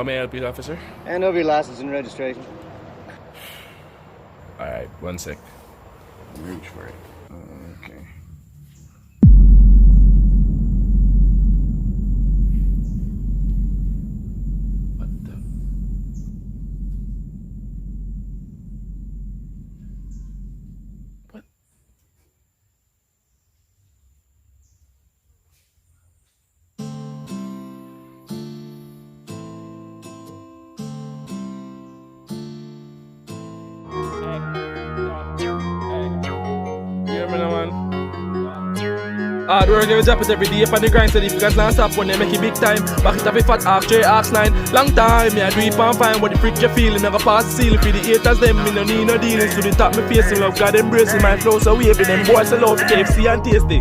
How may I help you, officer? Hand over your license and registration. Alright, 1 sec. Reach for it. Okay. What the? What? Hear me now, man. Hard work, you drop it every day up on the grind. So if you got land stop when they make it big time. Back it up a fat arc, J arcs 9. Long time, me I do it and fine. What the freak you feeling, I go pass the ceiling. For the haters them, me no need no dealings. To the top, me facing love, God embracing my flow. So waving them boys, I love KFC and tasty.